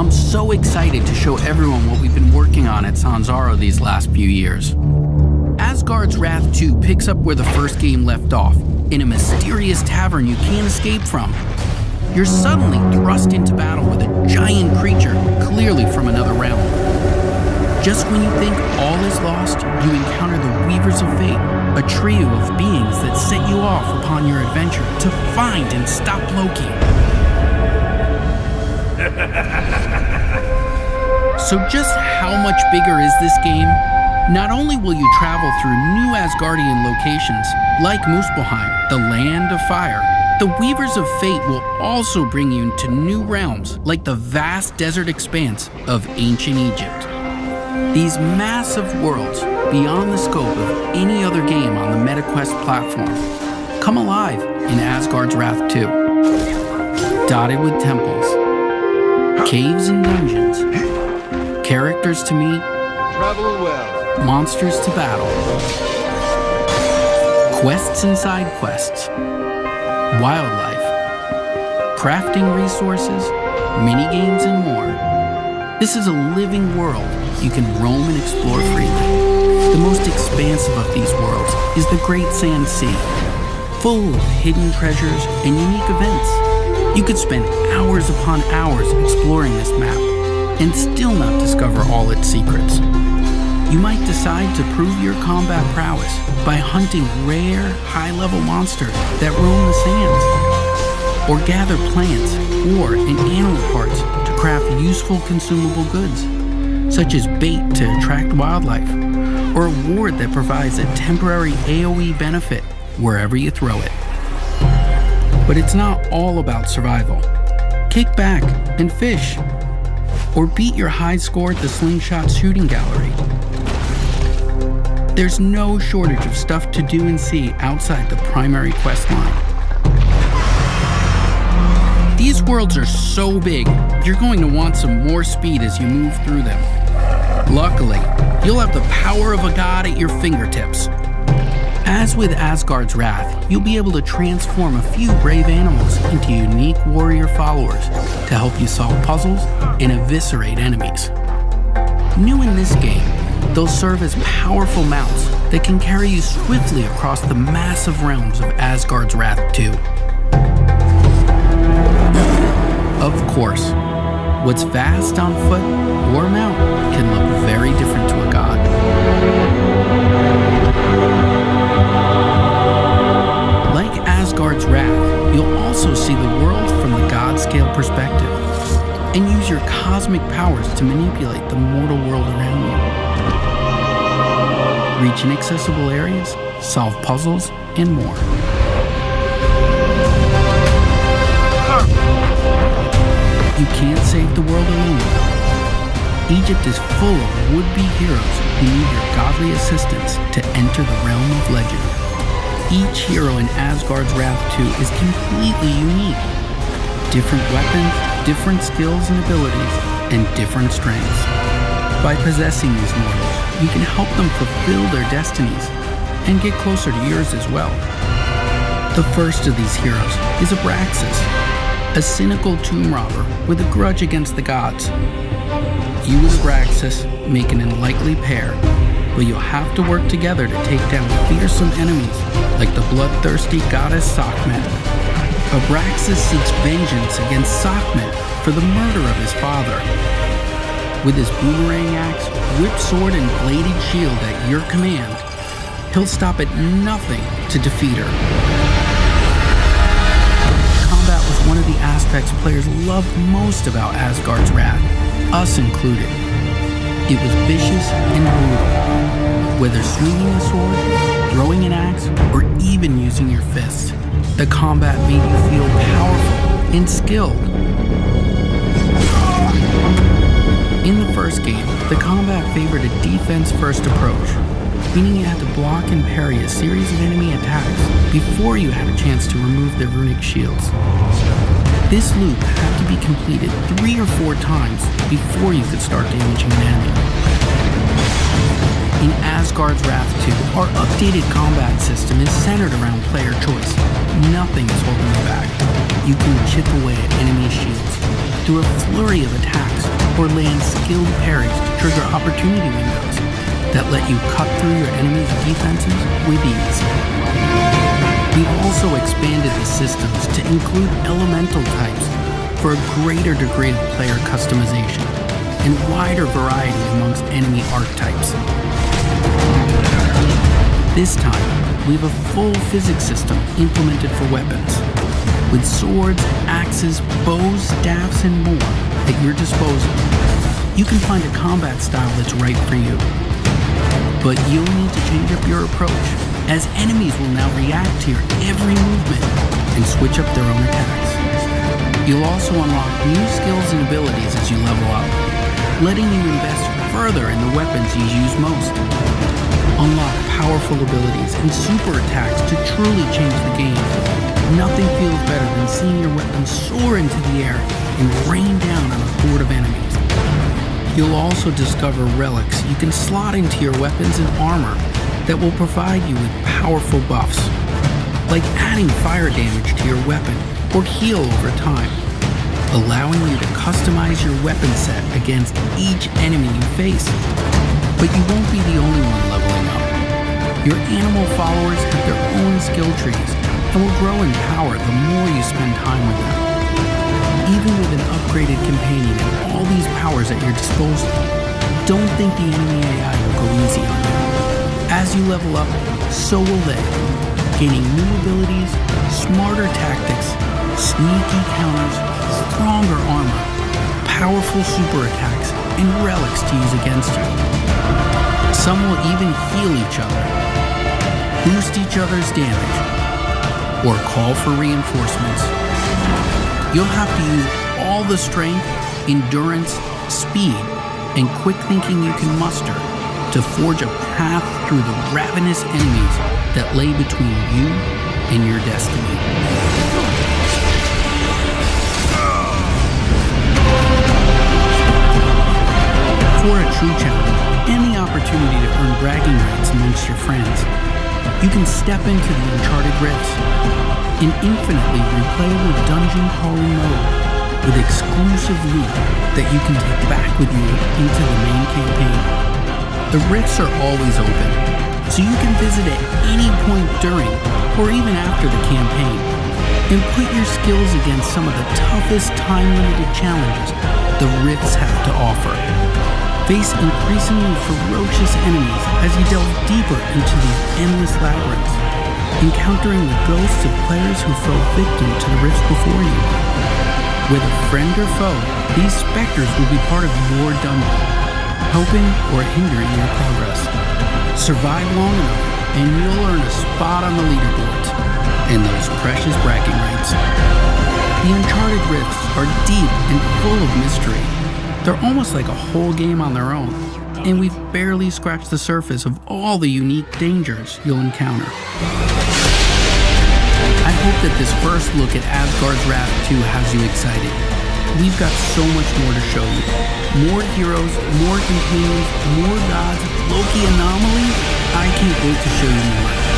I'm so excited to show everyone what we've been working on at Sanzaro these last few years. Asgard's Wrath 2 picks up where the first game left off, in a mysterious tavern you can't escape from. You're suddenly thrust into battle with a giant creature, clearly from another realm. Just when you think all is lost, you encounter the Weavers of Fate, a trio of beings that set you off upon your adventure to find and stop Loki. So just how much bigger is this game? Not only will you travel through new Asgardian locations, like Muspelheim, the Land of Fire, the Weavers of Fate will also bring you into new realms, like the vast desert expanse of ancient Egypt. These massive worlds, beyond the scope of any other game on the MetaQuest platform, come alive in Asgard's Wrath 2. Dotted with temples, caves and dungeons, characters to meet, Travel well. monsters to battle, quests and side quests, wildlife, crafting resources, mini-games and more. This is a living world you can roam and explore freely. The most expansive of these worlds is the Great Sand Sea, full of hidden treasures and unique events. You could spend hours upon hours exploring this map and still not discover all its secrets. You might decide to prove your combat prowess by hunting rare, high-level monsters that roam the sands, or gather plants or and animal parts to craft useful consumable goods, such as bait to attract wildlife, or a ward that provides a temporary AoE benefit wherever you throw it. But it's not all about survival. Kick back and fish, or beat your high score at the slingshot shooting gallery. There's no shortage of stuff to do and see outside the primary quest line. These worlds are so big, you're going to want some more speed as you move through them. Luckily, you'll have the power of a god at your fingertips. As with Asgard's Wrath, you'll be able to transform a few brave animals into unique warrior followers to help you solve puzzles and eviscerate enemies. New in this game, they'll serve as powerful mounts that can carry you swiftly across the massive realms of Asgard's Wrath 2. Of course, what's vast on foot or mount can look very different to a god. Like Asgard's Wrath, you'll also see the world from the god-scale perspective and use your cosmic powers to manipulate the mortal world around you. Reach inaccessible areas, solve puzzles, and more. You can't save the world alone. Egypt is full of would-be heroes who need your godly assistance to enter the realm of legend. Each hero in Asgard's Wrath 2 is completely unique. Different weapons, different skills and abilities, and different strengths. By possessing these mortals, you can help them fulfill their destinies and get closer to yours as well. The first of these heroes is Abraxas, a cynical tomb robber with a grudge against the gods. You and Abraxas make an unlikely pair, but you'll have to work together to take down fearsome enemies like the bloodthirsty goddess Sekhmet. Abraxas seeks vengeance against Sekhmet for the murder of his father. With his boomerang axe, whip sword, and bladed shield at your command, he'll stop at nothing to defeat her. Combat was one of the aspects players loved most about Asgard's Wrath, us included. It was vicious and brutal. Whether swinging a sword, throwing an axe, or even using your fists, the combat made you feel powerful and skilled. In the first game, the combat favored a defense-first approach, meaning you had to block and parry a series of enemy attacks before you had a chance to remove their runic shields. This loop had to be completed 3 or 4 times before you could start damaging an enemy. In Asgard's Wrath 2, our updated combat system is centered around player choice. Nothing is holding you back. You can chip away at enemy shields through a flurry of attacks or land skilled parries to trigger opportunity windows that let you cut through your enemy's defenses with ease. We've also expanded the systems to include elemental types for a greater degree of player customization and wider variety amongst enemy archetypes. This time, we have a full physics system implemented for weapons, with swords, axes, bows, staffs, and more at your disposal. You can find a combat style that's right for you. But you'll need to change up your approach, as enemies will now react to your every movement and switch up their own attacks. You'll also unlock new skills and abilities as you level up, letting you invest further in the weapons you use most. Unlock powerful abilities and super attacks to truly change the game. Nothing feels better than seeing your weapon soar into the air and rain down on a horde of enemies. You'll also discover relics you can slot into your weapons and armor that will provide you with powerful buffs, like adding fire damage to your weapon or heal over time, allowing you to customize your weapon set against each enemy you face. But you won't be the only one leveling up. Your animal followers have their own skill trees and will grow in power the more you spend time with them. Even with an upgraded companion and all these powers at your disposal, don't think the enemy AI will go easy on you. As you level up, so will they, gaining new abilities, smarter tactics, sneaky counters, stronger armor, powerful super attacks, and relics to use against you. Some will even heal each other, boost each other's damage, or call for reinforcements. You'll have to use all the strength, endurance, speed, and quick thinking you can muster to forge a path through the ravenous enemies that lay between you and your destiny. For a true challenge and the opportunity to earn bragging rights amongst your friends, you can step into the Uncharted Rifts, an infinitely replayable dungeon crawling mode with exclusive loot that you can take back with you into the main campaign. The rifts are always open, so you can visit at any point during or even after the campaign and put your skills against some of the toughest time-limited challenges the rifts have to offer. Face increasingly ferocious enemies as you delve deeper into these endless labyrinths, encountering the ghosts of players who fell victim to the rifts before you. Whether friend or foe, these specters will be part of your dungeon, helping or hindering your progress. Survive long enough, and you'll earn a spot on the leaderboards and those precious bragging rights. The Uncharted Rifts are deep and full of mystery. They're almost like a whole game on their own, and we've barely scratched the surface of all the unique dangers you'll encounter. I hope that this first look at Asgard's Wrath 2 has you excited. We've got so much more to show you. More heroes, more companions, more gods, Loki anomaly. I can't wait to show you more.